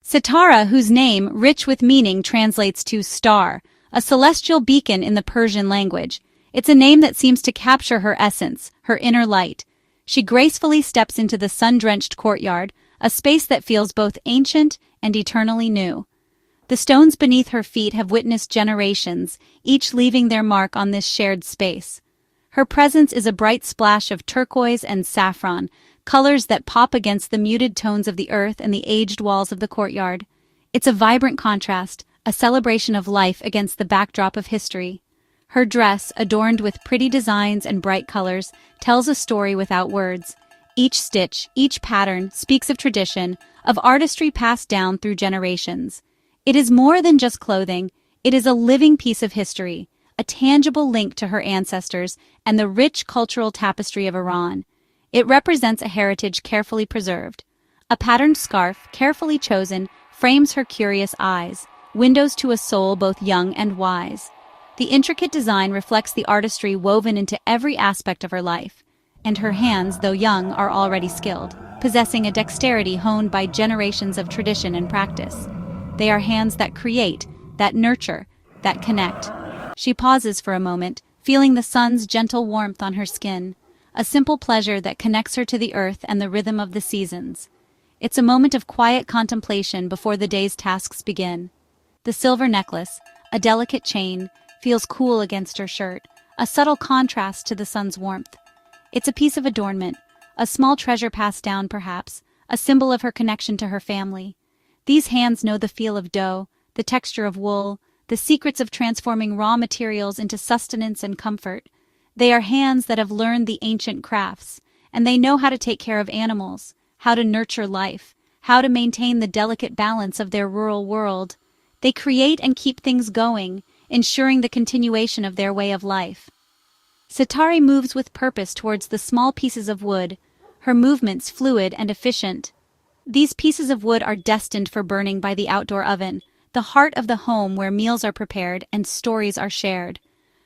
Sitara, whose name, rich with meaning, translates to star, a celestial beacon in the Persian language. It's a name that seems to capture her essence, her inner light. She gracefully steps into the sun-drenched courtyard, a space that feels both ancient and eternally new. The stones beneath her feet have witnessed generations, each leaving their mark on this shared space. Her presence is a bright splash of turquoise and saffron, colors that pop against the muted tones of the earth and the aged walls of the courtyard. It's a vibrant contrast, a celebration of life against the backdrop of history. Her dress, adorned with pretty designs and bright colors, tells a story without words. Each stitch, each pattern, speaks of tradition, of artistry passed down through generations. It is more than just clothing, it is a living piece of history, a tangible link to her ancestors and the rich cultural tapestry of Iran. It represents a heritage carefully preserved. A patterned scarf, carefully chosen, frames her curious eyes, windows to a soul both young and wise. The intricate design reflects the artistry woven into every aspect of her life, and her hands, though young, are already skilled, possessing a dexterity honed by generations of tradition and practice. They are hands that create, that nurture, that connect. She pauses for a moment, feeling the sun's gentle warmth on her skin, a simple pleasure that connects her to the earth and the rhythm of the seasons. It's a moment of quiet contemplation before the day's tasks begin. The silver necklace, a delicate chain, feels cool against her shirt, a subtle contrast to the sun's warmth. It's a piece of adornment, a small treasure passed down perhaps, a symbol of her connection to her family. These hands know the feel of dough, the texture of wool, the secrets of transforming raw materials into sustenance and comfort. They are hands that have learned the ancient crafts, and they know how to take care of animals, how to nurture life, how to maintain the delicate balance of their rural world. They create and keep things going, ensuring the continuation of their way of life. Sitari moves with purpose towards the small pieces of wood, her movements fluid and efficient. These pieces of wood are destined for burning by the outdoor oven, the heart of the home where meals are prepared and stories are shared.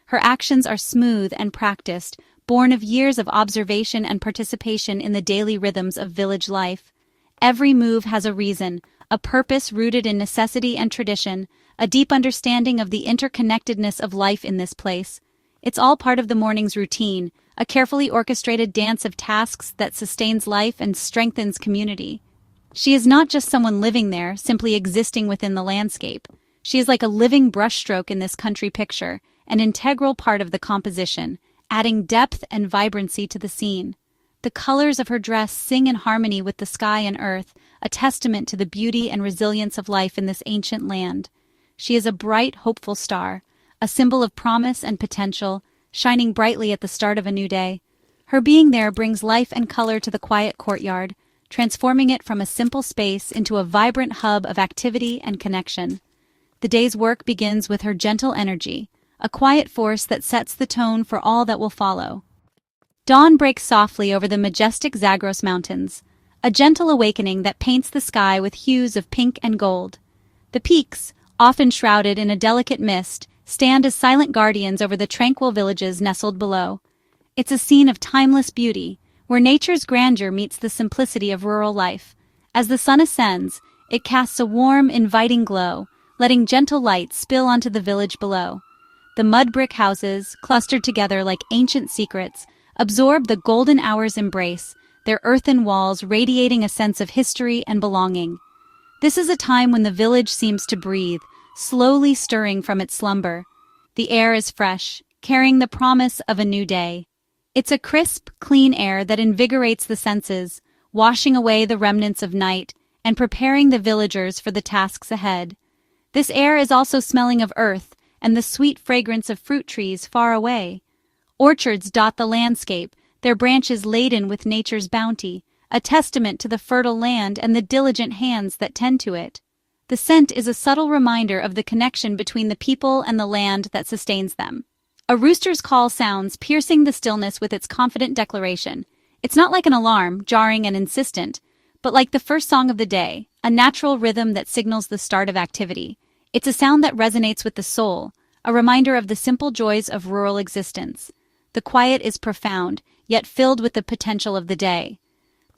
Her actions are smooth and practiced, born of years of observation and participation in the daily rhythms of village life. Every move has a reason, a purpose rooted in necessity and tradition, a deep understanding of the interconnectedness of life in this place. It's all part of the morning's routine, a carefully orchestrated dance of tasks that sustains life and strengthens community. She is not just someone living there, simply existing within the landscape. She is like a living brushstroke in this country picture, an integral part of the composition, adding depth and vibrancy to the scene. The colors of her dress sing in harmony with the sky and earth, a testament to the beauty and resilience of life in this ancient land. She is a bright, hopeful star, a symbol of promise and potential, shining brightly at the start of a new day. Her being there brings life and color to the quiet courtyard, transforming it from a simple space into a vibrant hub of activity and connection. The day's work begins with her gentle energy, a quiet force that sets the tone for all that will follow. Dawn breaks softly over the majestic Zagros Mountains, a gentle awakening that paints the sky with hues of pink and gold. The peaks, often shrouded in a delicate mist, stand as silent guardians over the tranquil villages nestled below. It's a scene of timeless beauty, where nature's grandeur meets the simplicity of rural life. As the sun ascends, it casts a warm, inviting glow, letting gentle light spill onto the village below. The mud brick houses, clustered together like ancient secrets, absorb the golden hour's embrace, their earthen walls radiating a sense of history and belonging. This is a time when the village seems to breathe, slowly stirring from its slumber. The air is fresh, carrying the promise of a new day. It's a crisp, clean air that invigorates the senses, washing away the remnants of night and preparing the villagers for the tasks ahead. This air is also smelling of earth and the sweet fragrance of fruit trees far away. Orchards dot the landscape, their branches laden with nature's bounty, a testament to the fertile land and the diligent hands that tend to it. The scent is a subtle reminder of the connection between the people and the land that sustains them. A rooster's call sounds, piercing the stillness with its confident declaration. It's not like an alarm, jarring and insistent, but like the first song of the day, a natural rhythm that signals the start of activity. It's a sound that resonates with the soul, a reminder of the simple joys of rural existence. The quiet is profound, yet filled with the potential of the day.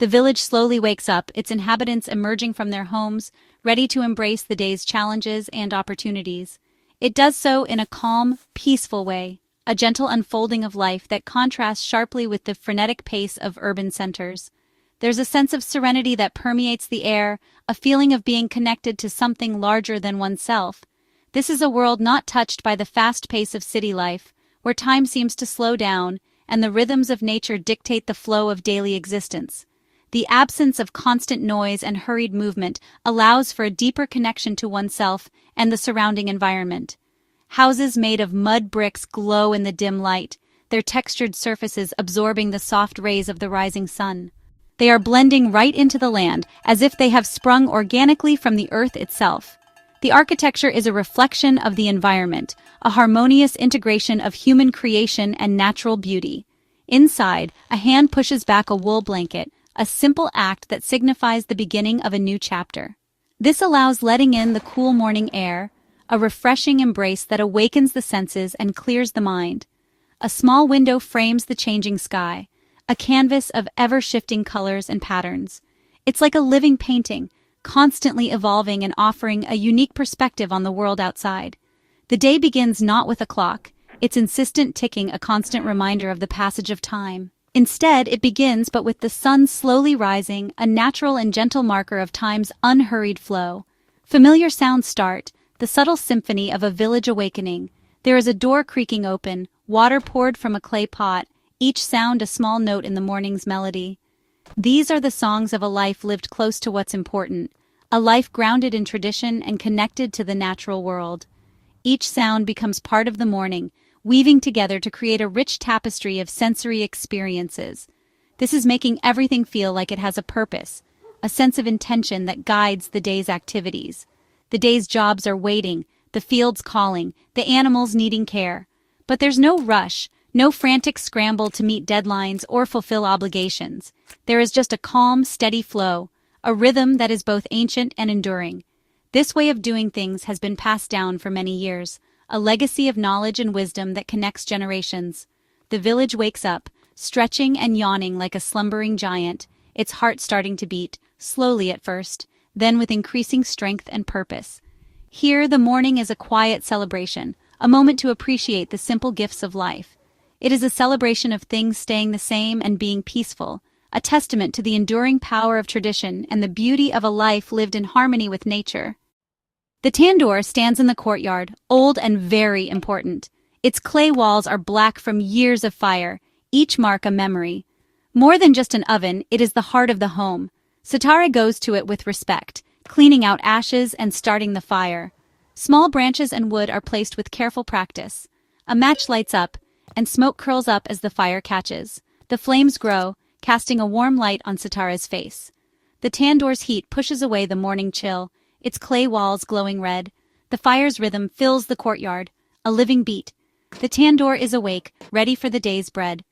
The village slowly wakes up, its inhabitants emerging from their homes, ready to embrace the day's challenges and opportunities. It does so in a calm, peaceful way, a gentle unfolding of life that contrasts sharply with the frenetic pace of urban centers. There's a sense of serenity that permeates the air, a feeling of being connected to something larger than oneself. This is a world not touched by the fast pace of city life, where time seems to slow down and the rhythms of nature dictate the flow of daily existence. The absence of constant noise and hurried movement allows for a deeper connection to oneself and the surrounding environment. Houses made of mud bricks glow in the dim light, their textured surfaces absorbing the soft rays of the rising sun. They are blending right into the land, as if they have sprung organically from the earth itself. The architecture is a reflection of the environment, a harmonious integration of human creation and natural beauty. Inside, a hand pushes back a wool blanket, a simple act that signifies the beginning of a new chapter. This allows letting in the cool morning air, a refreshing embrace that awakens the senses and clears the mind. A small window frames the changing sky, a canvas of ever-shifting colors and patterns. It's like a living painting, constantly evolving and offering a unique perspective on the world outside. The day begins not with a clock, its insistent ticking a constant reminder of the passage of time. Instead, it begins but with the sun slowly rising, a natural and gentle marker of time's unhurried flow. Familiar sounds start, the subtle symphony of a village awakening. There is a door creaking open, water poured from a clay pot, each sound a small note in the morning's melody. These are the songs of a life lived close to what's important, a life grounded in tradition and connected to the natural world. Each sound becomes part of the morning, weaving together to create a rich tapestry of sensory experiences. This is making everything feel like it has a purpose, a sense of intention that guides the day's activities. The day's jobs are waiting, the fields calling, the animals needing care. But there's no rush, no frantic scramble to meet deadlines or fulfill obligations. There is just a calm, steady flow, a rhythm that is both ancient and enduring. This way of doing things has been passed down for many years, a legacy of knowledge and wisdom that connects generations. The village wakes up, stretching and yawning like a slumbering giant, its heart starting to beat, slowly at first, then with increasing strength and purpose. Here, the morning is a quiet celebration, a moment to appreciate the simple gifts of life. It is a celebration of things staying the same and being peaceful, a testament to the enduring power of tradition and the beauty of a life lived in harmony with nature. The Tandoor stands in the courtyard, old and very important. Its clay walls are black from years of fire, each mark a memory. More than just an oven, it is the heart of the home. Sitara goes to it with respect, cleaning out ashes and starting the fire. Small branches and wood are placed with careful practice. A match lights up, and smoke curls up as the fire catches. The flames grow, casting a warm light on Sitara's face. The Tandoor's heat pushes away the morning chill, its clay walls glowing red. The fire's rhythm fills the courtyard, a living beat. The Tandoor is awake, ready for the day's bread.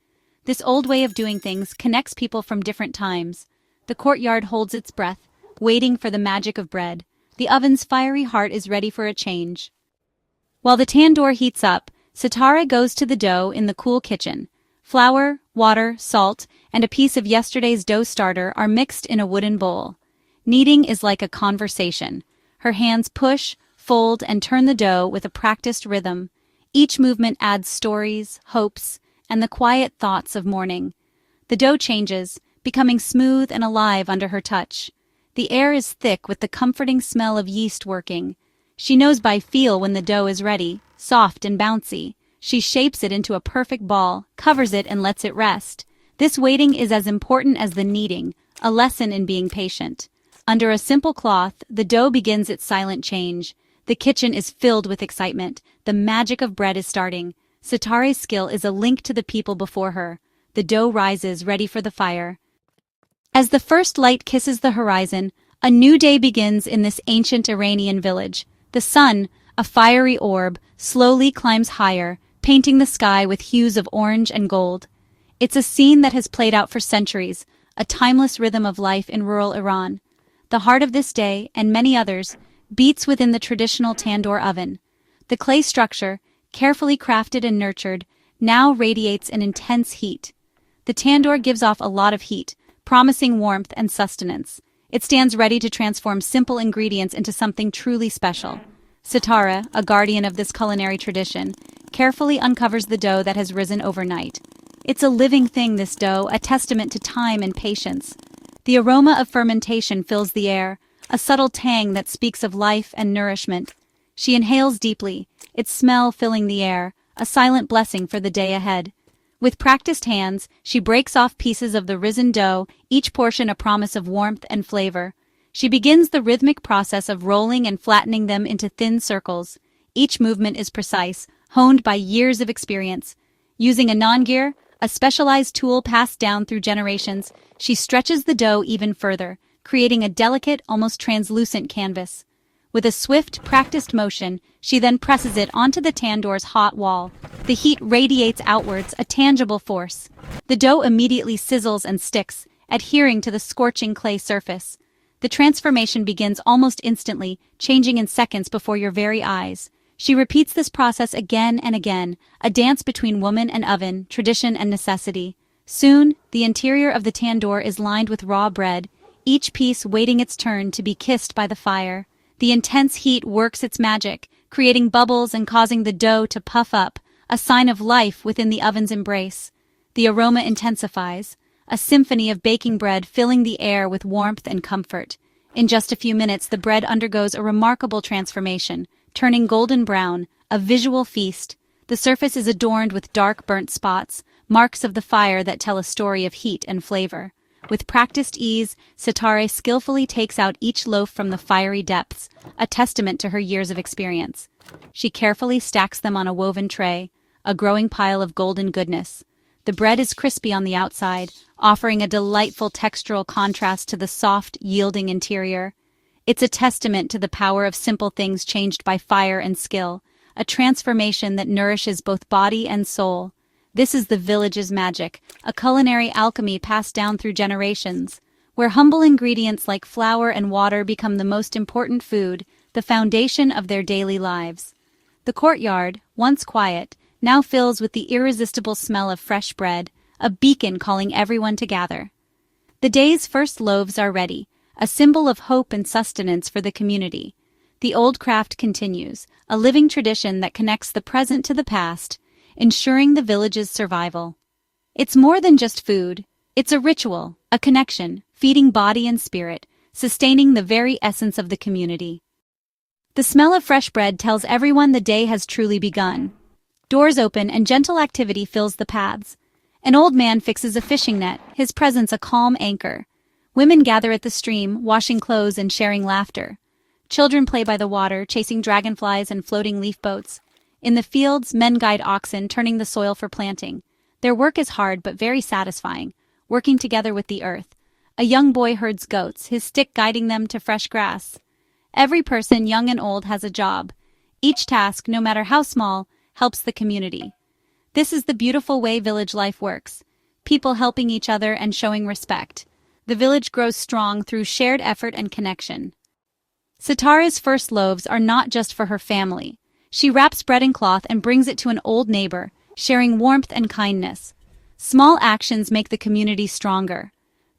This old way of doing things connects people from different times. The courtyard holds its breath, waiting for the magic of bread. The oven's fiery heart is ready for a change. While the Tandoor heats up, Sitara goes to the dough in the cool kitchen. Flour, water, salt, and a piece of yesterday's dough starter are mixed in a wooden bowl. Kneading is like a conversation. Her hands push, fold, and turn the dough with a practiced rhythm. Each movement adds stories, hopes, and the quiet thoughts of morning. The dough changes, becoming smooth and alive under her touch. The air is thick with the comforting smell of yeast working. She knows by feel when the dough is ready, soft and bouncy. She shapes it into a perfect ball, covers it and lets it rest. This waiting is as important as the kneading, a lesson in being patient. Under a simple cloth, the dough begins its silent change. The kitchen is filled with excitement. The magic of bread is starting. Sitare's skill is a link to the people before her. The dough rises, ready for the fire. As the first light kisses the horizon, a new day begins in this ancient Iranian village. The sun, a fiery orb, slowly climbs higher, painting the sky with hues of orange and gold. It's a scene that has played out for centuries, a timeless rhythm of life in rural Iran. The heart of this day, and many others, beats within the traditional tandoor oven. The clay structure, carefully crafted and nurtured, now radiates an intense heat. The tandoor gives off a lot of heat, promising warmth and sustenance. It stands ready to transform simple ingredients into something truly special. Sitara, a guardian of this culinary tradition, carefully uncovers the dough that has risen overnight. It's a living thing, this dough, a testament to time and patience. The aroma of fermentation fills the air, a subtle tang that speaks of life and nourishment. She inhales deeply, its smell filling the air, a silent blessing for the day ahead. With practiced hands, she breaks off pieces of the risen dough, each portion a promise of warmth and flavor. She begins the rhythmic process of rolling and flattening them into thin circles. Each movement is precise, honed by years of experience. Using a nangir, a specialized tool passed down through generations, she stretches the dough even further, creating a delicate, almost translucent canvas. With a swift, practiced motion, she then presses it onto the tandoor's hot wall. The heat radiates outwards, a tangible force. The dough immediately sizzles and sticks, adhering to the scorching clay surface. The transformation begins almost instantly, changing in seconds before your very eyes. She repeats this process again and again, a dance between woman and oven, tradition and necessity. Soon, the interior of the tandoor is lined with raw bread, each piece waiting its turn to be kissed by the fire. The intense heat works its magic, creating bubbles and causing the dough to puff up, a sign of life within the oven's embrace. The aroma intensifies, a symphony of baking bread filling the air with warmth and comfort. In just a few minutes, the bread undergoes a remarkable transformation, turning golden brown, a visual feast. The surface is adorned with dark burnt spots, marks of the fire that tell a story of heat and flavor. With practiced ease, Sitara skillfully takes out each loaf from the fiery depths, a testament to her years of experience. She carefully stacks them on a woven tray, a growing pile of golden goodness. The bread is crispy on the outside, offering a delightful textural contrast to the soft, yielding interior. It's a testament to the power of simple things changed by fire and skill, a transformation that nourishes both body and soul. This is the village's magic, a culinary alchemy passed down through generations, where humble ingredients like flour and water become the most important food, the foundation of their daily lives. The courtyard, once quiet, now fills with the irresistible smell of fresh bread, a beacon calling everyone to gather. The day's first loaves are ready, a symbol of hope and sustenance for the community. The old craft continues, a living tradition that connects the present to the past, ensuring the village's survival. It's more than just food. It's a ritual, a connection, feeding body and spirit, sustaining the very essence of the community. The smell of fresh bread tells everyone the day has truly begun. Doors open and gentle activity fills the paths. An old man fixes a fishing net, his presence a calm anchor. Women gather at the stream, washing clothes and sharing laughter. Children play by the water, chasing dragonflies and floating leaf boats. In the fields, men guide oxen, turning the soil for planting. Their work is hard but very satisfying, working together with the earth. A young boy herds goats, his stick guiding them to fresh grass. Every person, young and old, has a job. Each task, no matter how small, helps the community. This is the beautiful way village life works. People helping each other and showing respect. The village grows strong through shared effort and connection. Sitara's first loaves are not just for her family. She wraps bread in cloth and brings it to an old neighbor, sharing warmth and kindness. Small actions make the community stronger.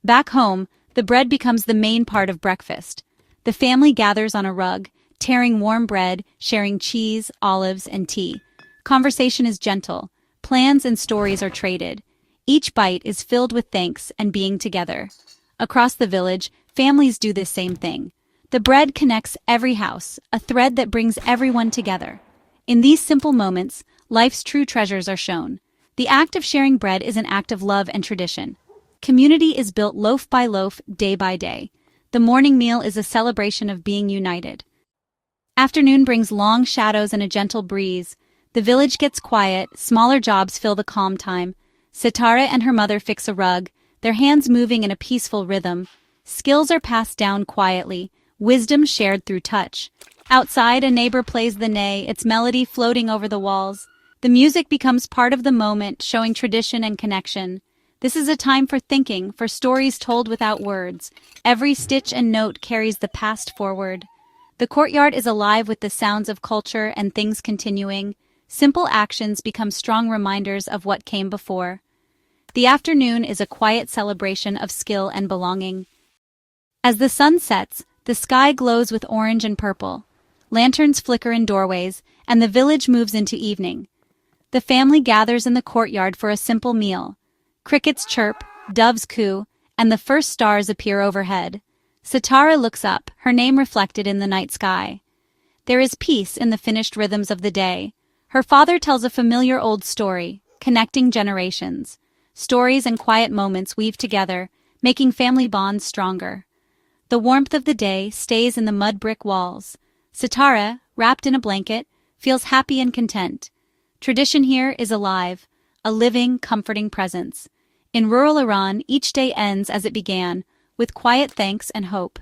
Back home, the bread becomes the main part of breakfast. The family gathers on a rug, tearing warm bread, sharing cheese, olives, and tea. Conversation is gentle. Plans and stories are traded. Each bite is filled with thanks and being together. Across the village, families do the same thing. The bread connects every house, a thread that brings everyone together. In these simple moments, life's true treasures are shown. The act of sharing bread is an act of love and tradition. Community is built loaf by loaf, day by day. The morning meal is a celebration of being united. Afternoon brings long shadows and a gentle breeze. The village gets quiet, smaller jobs fill the calm time. Sitara and her mother fix a rug, their hands moving in a peaceful rhythm. Skills are passed down quietly, wisdom shared through touch. Outside, a neighbor plays the ney, its melody floating over the walls. The music becomes part of the moment, showing tradition and connection. This is a time for thinking, for stories told without words. Every stitch and note carries the past forward. The courtyard is alive with the sounds of culture and things continuing. Simple actions become strong reminders of what came before. The afternoon is a quiet celebration of skill and belonging. As the sun sets, the sky glows with orange and purple. Lanterns flicker in doorways, and the village moves into evening. The family gathers in the courtyard for a simple meal. Crickets chirp, doves coo, and the first stars appear overhead. Sitara looks up, her name reflected in the night sky. There is peace in the finished rhythms of the day. Her father tells a familiar old story, connecting generations. Stories and quiet moments weave together, making family bonds stronger. The warmth of the day stays in the mud brick walls. Sitara, wrapped in a blanket, feels happy and content. Tradition here is alive, a living, comforting presence. In rural Iran, each day ends as it began, with quiet thanks and hope.